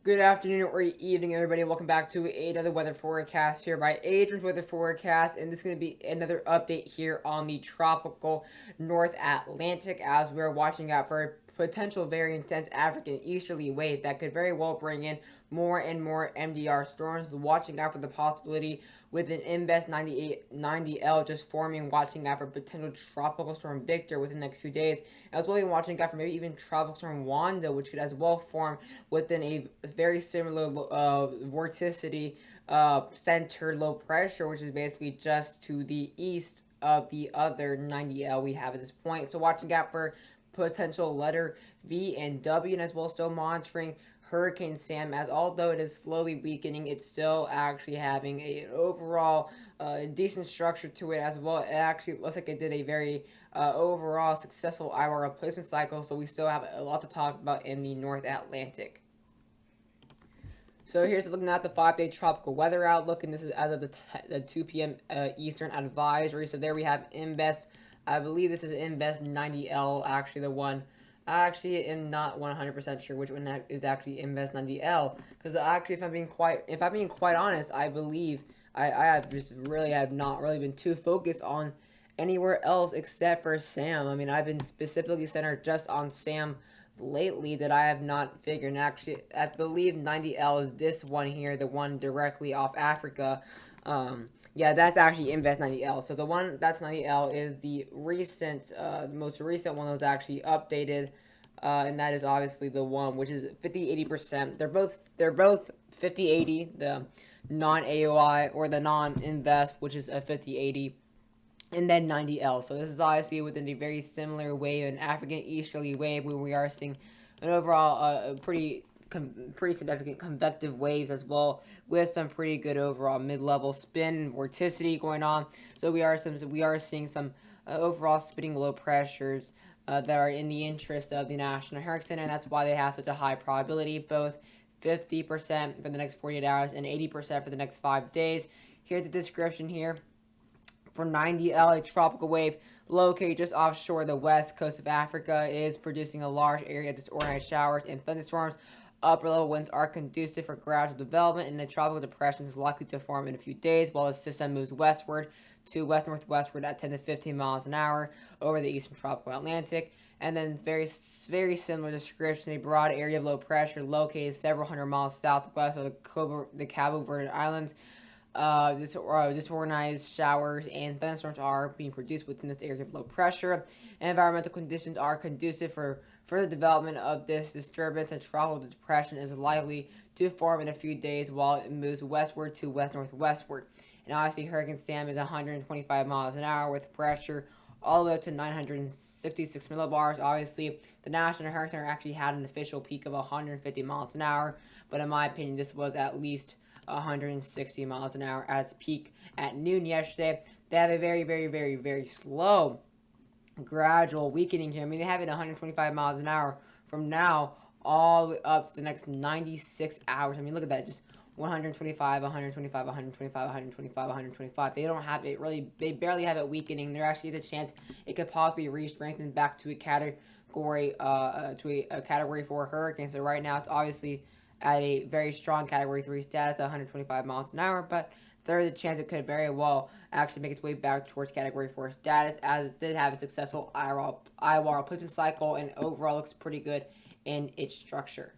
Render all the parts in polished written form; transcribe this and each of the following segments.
Good afternoon or evening, everybody. Welcome back to another weather forecast here by Adrian's Weather Forecast, and this is going to be another update here on the tropical North Atlantic as we're watching out for a potential very intense African easterly wave that could very well bring in more and more MDR storms. Watching out for the possibility with an Invest 90L just forming, watching out for potential tropical storm Victor within the next few days, as well as watching out for maybe even tropical storm Wanda, which could as well form within a very similar vorticity centered low pressure, which is basically just to the east of the other 90L we have at this point. So watching out for potential letter V and W, and as well still monitoring Hurricane Sam, as although it is slowly weakening, it's still actually having an overall decent structure to it as well. It actually looks like it did a very overall successful IR replacement cycle, so we still have a lot to talk about in the North Atlantic. So here's looking at the 5-day tropical weather outlook, and this is as of the 2 p.m. Eastern advisory. So there we have Invest. I believe this is Invest 90L, actually the one. I actually am not 100% sure which one is actually Invest 90L, because actually, if I'm being quite honest, I believe I have not really been too focused on anywhere else except for Sam. I mean, I've been specifically centered just on Sam lately that I have not figured. And actually, I believe 90L is this one here, the one directly off Africa. Yeah, that's actually Invest 90L. So the one that's 90L is the most recent one that was actually updated, and that is obviously the one which is 50-80%. They're both 50-80. The non-AOI or the non-invest, which is a 50-80. And then 90L. So this is obviously within a very similar wave, an African easterly wave, where we are seeing an overall pretty significant convective waves as well, with some pretty good overall mid-level spin vorticity going on. So we are seeing some overall spinning low pressures that are in the interest of the National Hurricane Center, and that's why they have such a high probability, both 50% for the next 48 hours and 80% for the next 5 days. Here's the description here. For 90L, a tropical wave located just offshore the west coast of Africa is producing a large area of disorganized showers and thunderstorms. Upper level winds are conducive for gradual development, and a tropical depression is likely to form in a few days while the system moves westward to west-northwestward at 10 to 15 miles an hour over the eastern tropical Atlantic. And then very similar description, a broad area of low pressure located several hundred miles southwest of the Cabo Verde Islands. Disorganized showers and thunderstorms are being produced within this area of low pressure. And environmental conditions are conducive for further development of this disturbance, and tropical depression is likely to form in a few days while it moves westward to west-northwestward. And obviously, Hurricane Sam is 125 miles an hour with pressure all the way up to 966 millibars. Obviously, the National Hurricane Center actually had an official peak of 150 miles an hour, but in my opinion, this was at least 160 miles an hour at its peak at noon yesterday. They have a very, very, very, very slow, gradual weakening here. I mean, they have it 125 miles an hour from now all the way up to the next 96 hours. I mean, look at that. Just 125, 125, 125, 125, 125. They don't have it really, they barely have it weakening. There actually is a chance it could possibly re-strengthen back to a category, a category 4 hurricane. So right now it's obviously at a very strong category 3 status at 125 miles an hour, but there is a chance it could very well actually make its way back towards category 4 status, as it did have a successful IWAR replacement cycle and overall looks pretty good in its structure.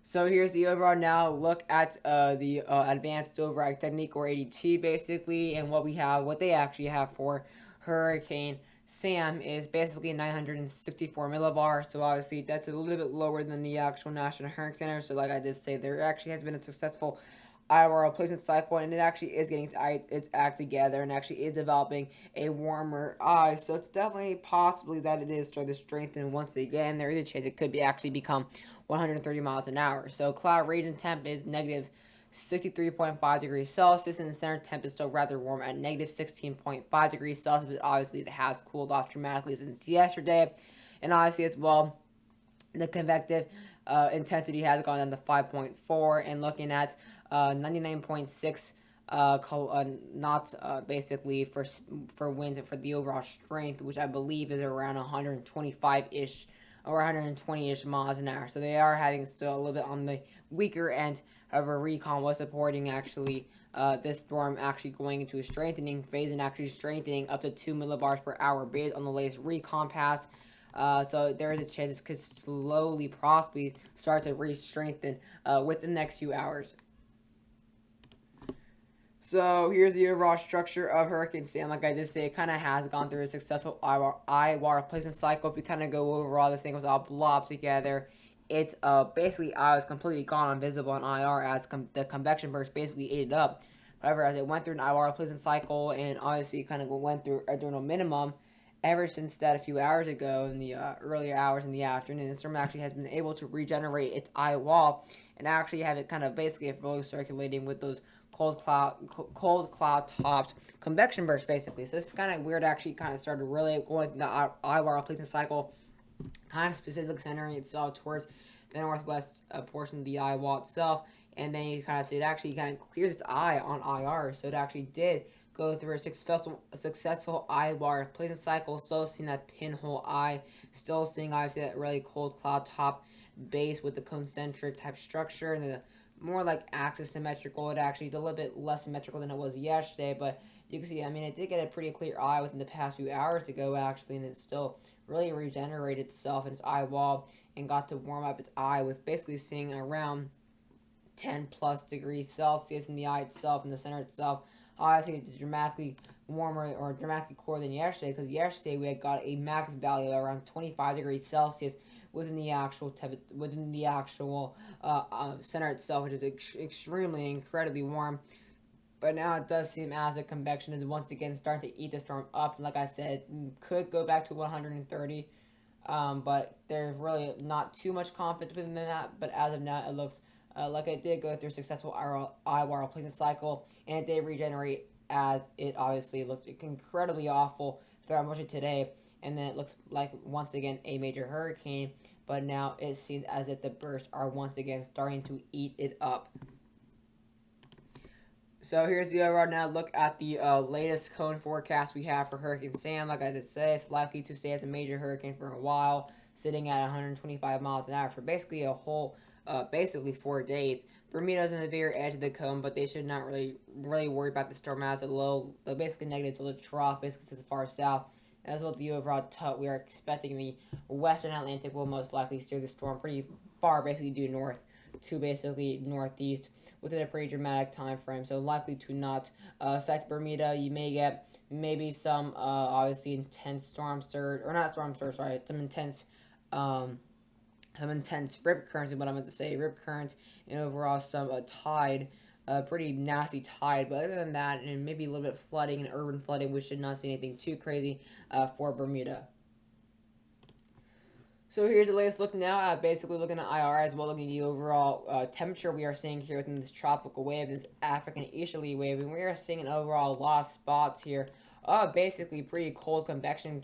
So here's the overall now look at the advanced override technique, or ADT basically, and what they actually have for Hurricane Sam is basically 964 millibars. So obviously that's a little bit lower than the actual National Hurricane Center. So like I did say, there actually has been a successful IR replacement cycle, and it actually is getting its act together and actually is developing a warmer eye. So it's definitely possibly that it is starting to strengthen once again. There is a chance it could actually become 130 miles an hour. So cloud region temp is negative 63.5 degrees Celsius, and the center temp is still rather warm at negative 16.5 degrees Celsius, but obviously it has cooled off dramatically since yesterday. And obviously as well, the convective intensity has gone down to 5.4, and looking at 99.6 knots basically for wind and for the overall strength, which I believe is around 125-ish or 120-ish miles an hour. So they are having still a little bit on the weaker end. However, recon was supporting actually this storm actually going into a strengthening phase and actually strengthening up to 2 millibars per hour based on the latest recon pass. So there is a chance this could slowly, possibly start to re-strengthen within the next few hours. So here's the overall structure of Hurricane Sam. Like I just said, it kind of has gone through a successful eye-water replacement cycle. If we kind of go overall, this thing was all blobbed together. It's basically eye was completely gone, invisible on IR as the convection burst basically ate it up. However, as it went through an eye-water replacement cycle and obviously kind of went through a diurnal minimum, ever since that a few hours ago in the earlier hours in the afternoon, the storm actually has been able to regenerate its eye wall and actually have it kind of basically fully circulating with those cold cloud topped convection bursts basically. So this is kind of weird. Actually, kind of started really going through the eye wall replacement cycle, kind of specifically centering itself towards the northwest portion of the eye wall itself, and then you kind of see it actually kind of clears its eye on IR. So it actually did go through a successful eye wall replacement cycle. Still seeing that pinhole eye, still seeing obviously that really cold cloud top base with the concentric type structure and the more like axis symmetrical. It actually is a little bit less symmetrical than it was yesterday, but you can see, I mean, it did get a pretty clear eye within the past few hours ago, actually, and it still really regenerated itself in its eye wall and got to warm up its eye with basically seeing around 10 plus degrees Celsius in the eye itself, in the center itself. Obviously, it's dramatically warmer or dramatically cooler than yesterday, because yesterday we had got a max value of around 25 degrees Celsius within the actual center itself, which is extremely incredibly warm. But now it does seem as the convection is once again starting to eat the storm up. Like I said, could go back to 130, but there's really not too much confidence within that. But as of now, it looks like it did go through a successful eye wall replacement cycle, and it did regenerate as it obviously looked incredibly awful throughout much of today. And then it looks like once again a major hurricane, but now it seems as if the bursts are once again starting to eat it up. So here's the overall now look at the latest cone forecast we have for Hurricane Sam. Like I just said, it's likely to stay as a major hurricane for a while, sitting at 125 miles an hour for basically a whole, basically 4 days. Bermuda's on the very edge of the cone, but they should not really worry about the storm as a low, basically negative to the trough, basically to the far south. As well as the overall tut, we are expecting the western Atlantic will most likely steer the storm pretty far, basically due north to basically northeast within a pretty dramatic time frame. So likely to not affect Bermuda. You may get maybe some obviously intense storm surge, or not storm surge, sorry, some intense rip currents is what I meant to say. Rip currents and overall some tide. Pretty nasty tide, but other than that, and maybe a little bit of flooding and urban flooding, we should not see anything too crazy for Bermuda. So here's the latest look now at basically looking at IR as well, looking at the overall temperature we are seeing here within this tropical wave, this African easterly wave, and we are seeing an overall lot of spots here. Basically pretty cold convection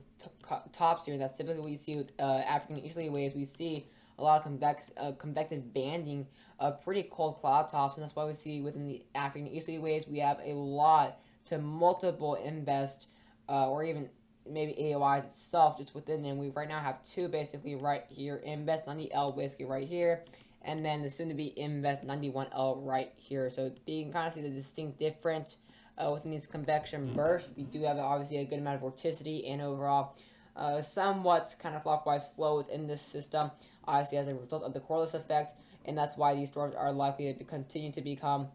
tops here. That's typically what you see with African easterly waves. We see a lot of convective banding of pretty cold cloud tops, and that's why we see within the African easterly waves we have a lot to multiple invest or even maybe AOIs itself just within them. We right now have two basically right here, Invest 90L basically right here, and then the soon to be Invest 91L right here. So you can kind of see the distinct difference within these convection bursts. We do have obviously a good amount of vorticity and overall somewhat kind of clockwise flow within this system, obviously as a result of the Corliss effect, and that's why these storms are likely to continue to become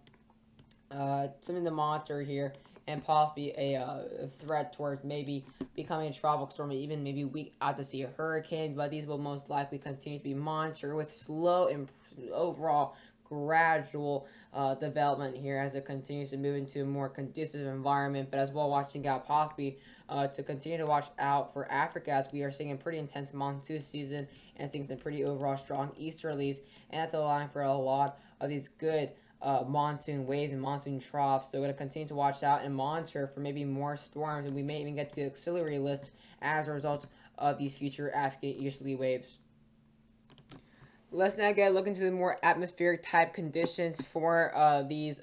something to monitor here, and possibly a threat towards maybe becoming a tropical storm, even maybe weak out to see a hurricane. But these will most likely continue to be monitored with slow and overall gradual development here as it continues to move into a more conducive environment, but as well watching out possibly to continue to watch out for Africa, as we are seeing a pretty intense monsoon season and seeing some pretty overall strong easterlies, and that's allowing for a lot of these good monsoon waves and monsoon troughs. So we're going to continue to watch out and monitor for maybe more storms, and we may even get to the auxiliary list as a result of these future African easterly waves. Let's now get a look into the more atmospheric type conditions for these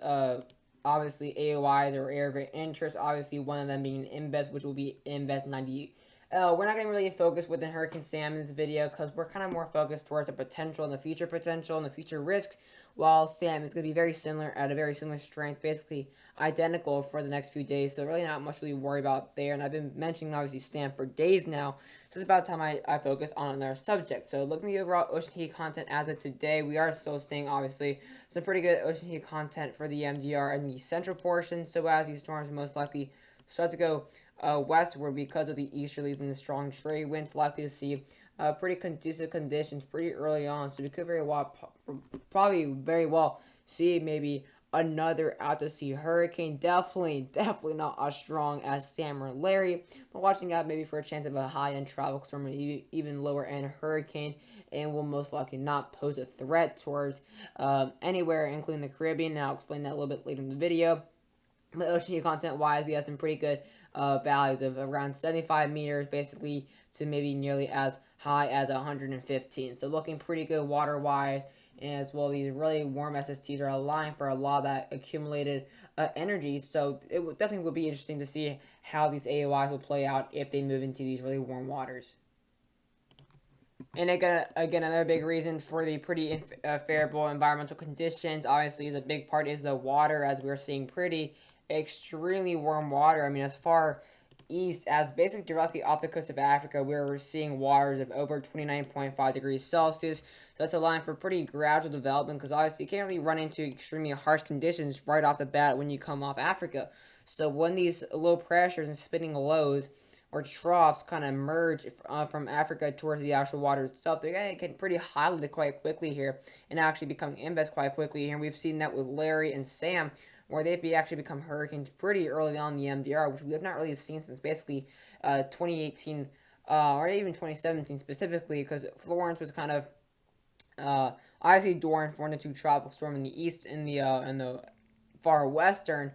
obviously AOIs or area of interest. Obviously one of them being Invest, which will be Invest 90 we're not going to really focus within Hurricane Sam in this video because we're kind of more focused towards the potential and the future potential and the future risks, while Sam is going to be very similar at a very similar strength, basically identical for the next few days. So really not much really worry about there. And I've been mentioning obviously Sam for days now. So it's about time I focus on another subject. So looking at the overall ocean heat content as of today, we are still seeing obviously some pretty good ocean heat content for the MDR in the central portion. So as these storms most likely start to go westward because of the easterlies and the strong trade winds, likely to see pretty conducive conditions pretty early on. So we could probably very well see maybe another out to sea hurricane. Definitely not as strong as Sam or Larry, but watching out maybe for a chance of a high end tropical storm or even lower end hurricane, and will most likely not pose a threat towards anywhere, including the Caribbean. And I'll explain that a little bit later in the video. But ocean heat content wise, we have some pretty good values of around 75 meters, basically, to maybe nearly as high as 115. So looking pretty good water wise, and as well, these really warm SSTs are allowing for a lot of that accumulated energy. So it definitely would be interesting to see how these AOIs will play out if they move into these really warm waters. And again, another big reason for the pretty favorable environmental conditions, obviously, is a big part is the water, as we're seeing pretty extremely warm water. I mean, as far east as basically directly off the coast of Africa, where we're seeing waters of over 29.5 degrees Celsius. So that's allowing for pretty gradual development, because obviously you can't really run into extremely harsh conditions right off the bat when you come off Africa. So when these low pressures and spinning lows or troughs kind of merge from Africa towards the actual water itself, they're going to get pretty highly quite quickly here and actually become inverse quite quickly here. And we've seen that with Larry and Sam, where they've actually become hurricanes pretty early on in the MDR, which we have not really seen since basically 2018 or even 2017 specifically, because Florence was kind of obviously Dorian formed into tropical storm in the east in the far western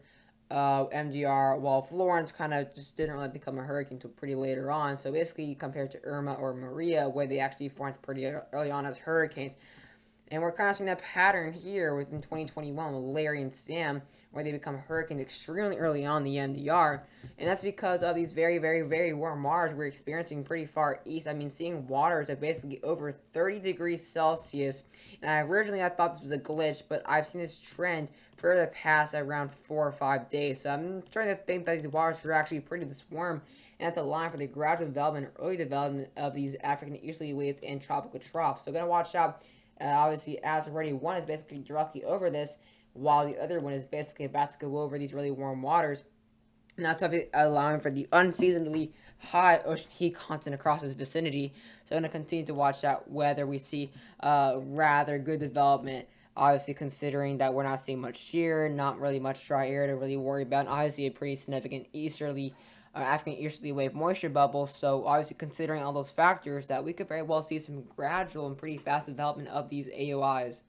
MDR, while Florence kind of just didn't really become a hurricane until pretty later on. So basically, compared to Irma or Maria, where they actually formed pretty early on as hurricanes. And we're kind of seeing that pattern here within 2021 with Larry and Sam, where they become hurricanes extremely early on the MDR. And that's because of these very, very, very warm waters we're experiencing pretty far east. I mean, seeing waters at basically over 30 degrees Celsius. And originally I thought this was a glitch, but I've seen this trend for the past around 4 or 5 days. So I'm starting to think that these waters are actually pretty this warm, and that's a line for the gradual development, early development of these African easterly waves and tropical troughs. So gonna watch out. Obviously, as already one is basically directly over this, while the other one is basically about to go over these really warm waters. And that's allowing for the unseasonably high ocean heat content across this vicinity. So I'm going to continue to watch out whether we see rather good development. Obviously, considering that we're not seeing much shear, not really much dry air to really worry about. And obviously, a pretty significant easterly African easterly wave moisture bubble. So obviously, considering all those factors, that we could very well see some gradual and pretty fast development of these AOIs.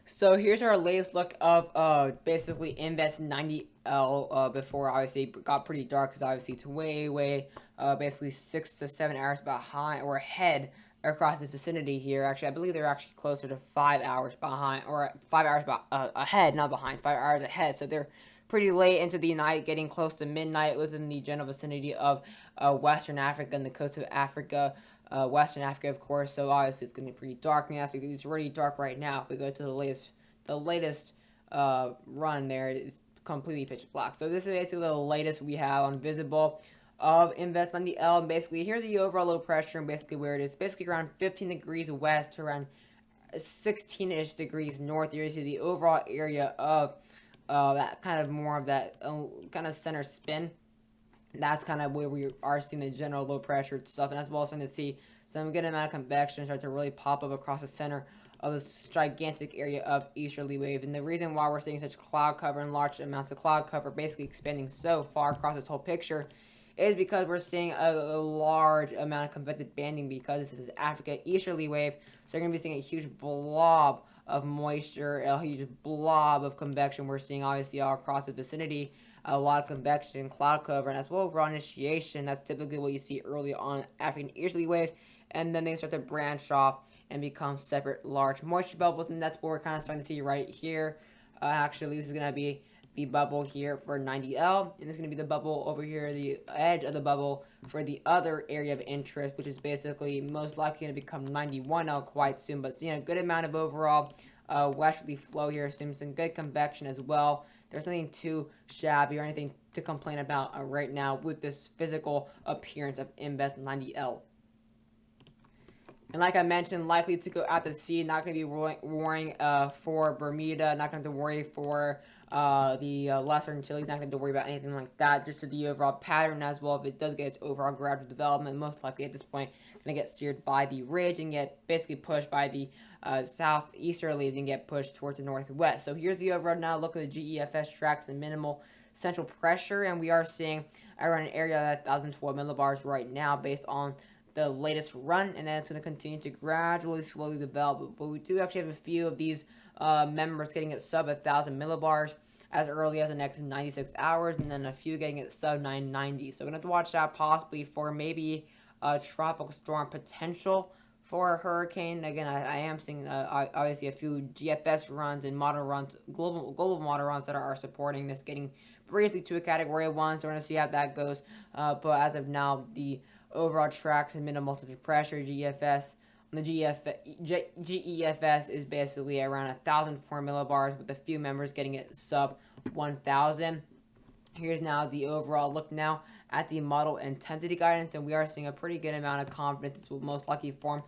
So here's our latest look of basically Invest 90L before obviously it got pretty dark, because obviously it's way basically 6 to 7 hours behind or ahead across the vicinity here. Actually, I believe they're actually closer to 5 hours behind, or 5 hours ahead, not behind, 5 hours ahead. So they're pretty late into the night, getting close to midnight within the general vicinity of Western Africa and the coast of Africa. Western Africa, of course, so obviously it's going to be pretty dark now. So it's already dark right now. If we go to the latest run there, it's completely pitch black. So this is basically the latest we have on visible of Invest on the L. And basically, here's the overall low pressure and basically where it is. Basically around 15 degrees west to around 16-ish degrees north. Here you see the overall area of that kind of more of that kind of center spin. That's kind of where we are seeing the general low pressure stuff, and as well as starting to see some good amount of convection start to really pop up across the center of this gigantic area of easterly wave. And the reason why we're seeing such cloud cover and large amounts of cloud cover basically expanding so far across this whole picture is because we're seeing a large amount of convective banding, because this is Africa easterly wave. So you're going to be seeing a huge blob of moisture, a huge blob of convection we're seeing obviously all across the vicinity. A lot of convection, cloud cover, and as well overall initiation. That's typically what you see early on African easterly waves, and then they start to branch off and become separate large moisture bubbles, and that's what we're kind of starting to see right here. Actually, this is going to be the bubble here for 90L, and this is going to be the bubble over here, the edge of the bubble for the other area of interest, which is basically most likely going to become 91L quite soon. But seeing a good amount of overall westerly flow here, seeing some good convection as well. There's nothing too shabby or anything to complain about right now with this physical appearance of Invest 90L. And like I mentioned, likely to go out to sea, not going to be worrying for Bermuda, not going to have to worry for the Lesser Antilles, not going to have to worry about anything like that. Just the overall pattern as well. If it does get its overall gradual development, most likely at this point, going to get steered by the ridge and get basically pushed by the southeasterlies and get pushed towards the northwest. So here's the overall now look at the GEFS tracks and minimal central pressure, and we are seeing around an area of 1,012 millibars right now based on the latest run, and then it's going to continue to gradually, slowly develop. But we do actually have a few of these members getting at sub 1,000 millibars as early as the next 96 hours, and then a few getting at sub 990. So we're going to have to watch out possibly for maybe a tropical storm potential for a hurricane. Again, I am seeing obviously a few GFS runs and model runs, global model runs that are supporting this, getting briefly to a category 1. So we're going to see how that goes. But as of now, the overall tracks and minimal central pressure GFS on the GEFS is basically around 1,004 millibars, with a few members getting it sub 1,000. Here's now the overall look now at the model intensity guidance, and we are seeing a pretty good amount of confidence this will most likely form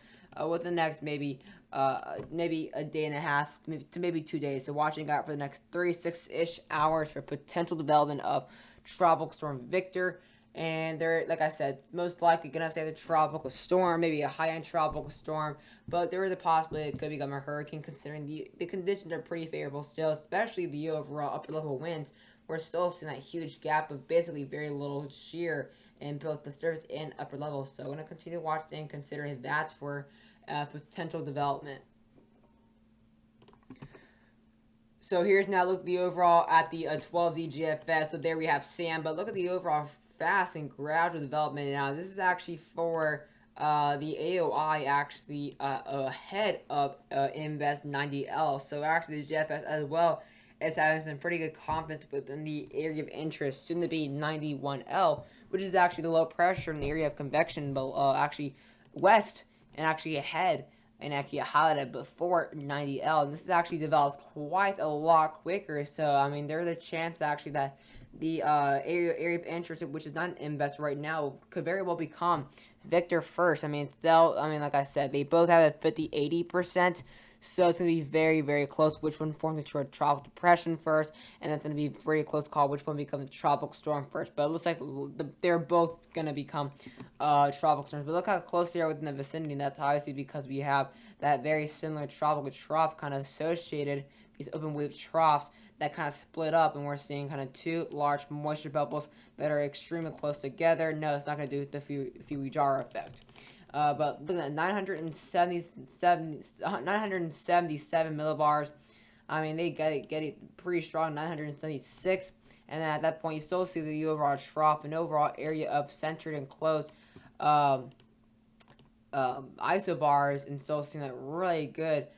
within the next maybe a day and a half to maybe 2 days. So watching out for the next 36-ish hours for potential development of Tropical Storm Victor. And they're, like I said, most likely going to say the tropical storm, maybe a high-end tropical storm, but there is a possibility it could become a hurricane considering the conditions are pretty favorable still, especially the overall upper-level winds. We're still seeing that huge gap of basically very little shear in both the surface and upper levels. So I'm going to continue watching and considering that for potential development. So here's now look at the overall at the 12Z GFS. So there we have Sam, but look at the overall fast and gradual development. Now this is actually for the AOI actually ahead of Invest 90L. So actually the GFS as well is having some pretty good confidence within the area of interest, soon to be 91L, which is actually the low pressure in the area of convection, but actually west and actually ahead and actually highlighted before 90L. And this is actually developed quite a lot quicker. So I mean, there's a chance actually that the area of interest, which is not Invest right now, could very well become Victor first. I mean, still, like I said, they both have a 50-80%. So it's going to be very, very close which one forms a tropical depression first, and that's going to be a very close call which one becomes a tropical storm first. But it looks like they're both going to become tropical storms. But look how close they are within the vicinity, and that's obviously because we have that very similar tropical trough kind of associated, these open wave troughs that kind of split up, and we're seeing kind of two large moisture bubbles that are extremely close together. No, it's not going to do the Fujiwara effect. But look at that, 977 millibars. I mean, they get it pretty strong, 976. And then at that point, you still see the overall trough and overall area of centered and closed isobars, and still seeing that really good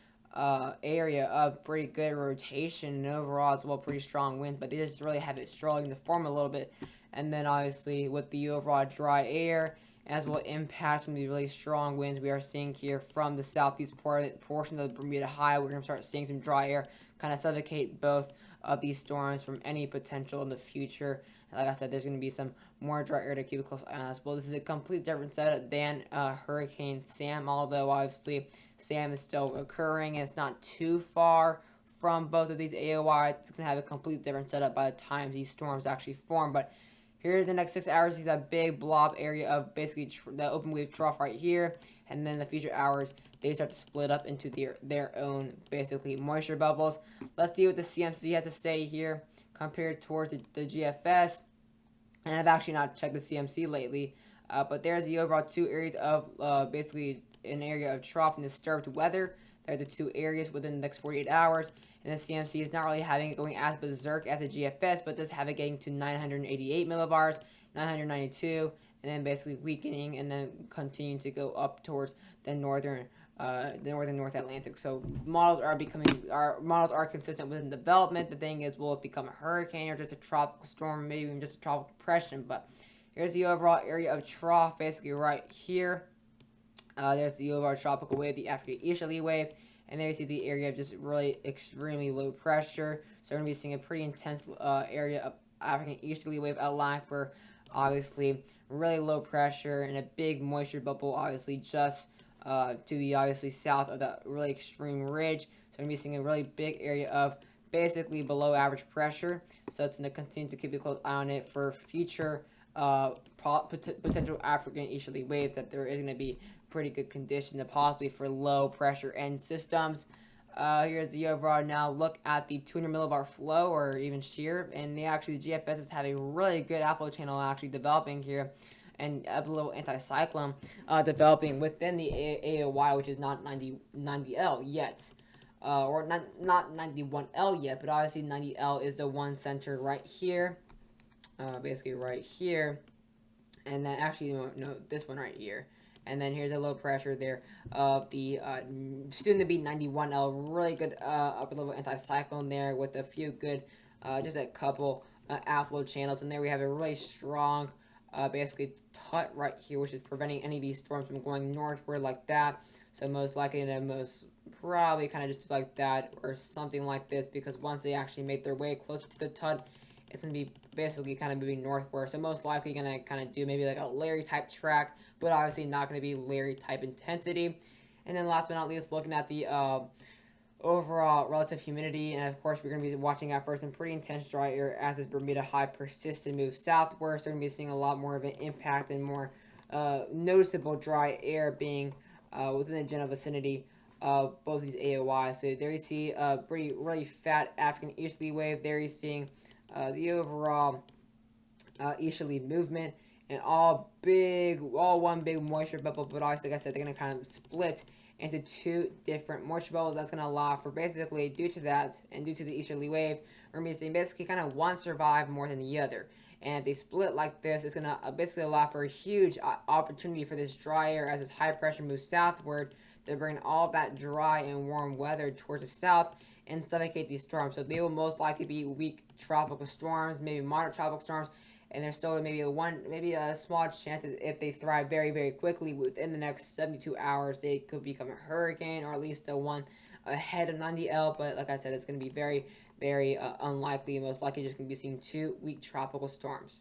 area of pretty good rotation, and overall as well pretty strong winds, but they just really have it struggling to form a little bit. And then obviously with the overall dry air, as well impact from the really strong winds we are seeing here from the southeast portion of the Bermuda High, we're going to start seeing some dry air kind of suffocate both of these storms from any potential in the future. Like I said, there's going to be some more dry air to keep a close eye on as well. This is a completely different setup than Hurricane Sam, although obviously Sam is still occurring and it's not too far from both of these AOI. It's going to have a completely different setup by the time these storms actually form. But here, the next 6 hours, you see that big blob area of basically the open wave trough right here. And then the future hours, they start to split up into their own, basically, moisture bubbles. Let's see what the CMC has to say here compared towards the GFS. And I've actually not checked the CMC lately. But there's the overall two areas of basically an area of trough and disturbed weather. They're the two areas within the next 48 hours. And the CMC is not really having it going as berserk as the GFS, but does have it getting to 988 millibars, 992, and then basically weakening and then continuing to go up towards the northern the northern North Atlantic. So models are consistent within development. The thing is, will it become a hurricane or just a tropical storm, maybe even just a tropical depression? But here's the overall area of trough, basically right here. There's the overall tropical wave, the African easterly wave, and there you see the area of just really extremely low pressure. So we're going to be seeing a pretty intense area of African easterly wave outline for obviously really low pressure and a big moisture bubble, obviously just to the obviously south of that really extreme ridge. So we're going to be seeing a really big area of basically below average pressure. So it's going to continue to keep a close eye on it for future potential African easterly waves, that there is going to be pretty good condition to possibly for low pressure end systems. Here's the overall now look at the 200 millibar flow or even shear, and the GFSs have a really good outflow channel actually developing here, and a little anticyclone developing within the AOY, which is not 90L yet. Or not 91L yet, but obviously 90L is the one centered right here, basically right here, and then actually no, this one right here. And then here's a low pressure there of the soon to be 91L, really good upper level anticyclone there with a few good, just a couple outflow channels. And there we have a really strong, basically tut right here, which is preventing any of these storms from going northward like that. So most likely, and most probably kind of just like that or something like this, because once they actually make their way closer to the tut, it's going to be basically kind of moving northward. So most likely going to kind of do maybe like a Larry type track, but obviously not going to be Larry type intensity. And then last but not least, looking at the overall relative humidity, and of course we're going to be watching out for some pretty intense dry air as this Bermuda high persists and moves southward. So we're going to be seeing a lot more of an impact and more noticeable dry air being within the general vicinity of both these AOYs. So there you see a pretty really fat African easterly wave. There you're seeing the overall easterly movement, and all one big moisture bubble. But obviously, like I said, they're going to kind of split into two different moisture bubbles. That's going to allow for basically, due to that and due to the easterly wave, we're going to be seeing basically kind of one survive more than the other. And if they split like this, it's going to basically allow for a huge opportunity for this dry air as this high pressure moves southward to bring all that dry and warm weather towards the south and suffocate these storms. So they will most likely be weak tropical storms, maybe moderate tropical storms, and there's still maybe a small chance that if they thrive very, very quickly within the next 72 hours, they could become a hurricane, or at least the one ahead of 90L. But like I said, it's going to be very, very unlikely. Most likely just going to be seeing 2 weak tropical storms.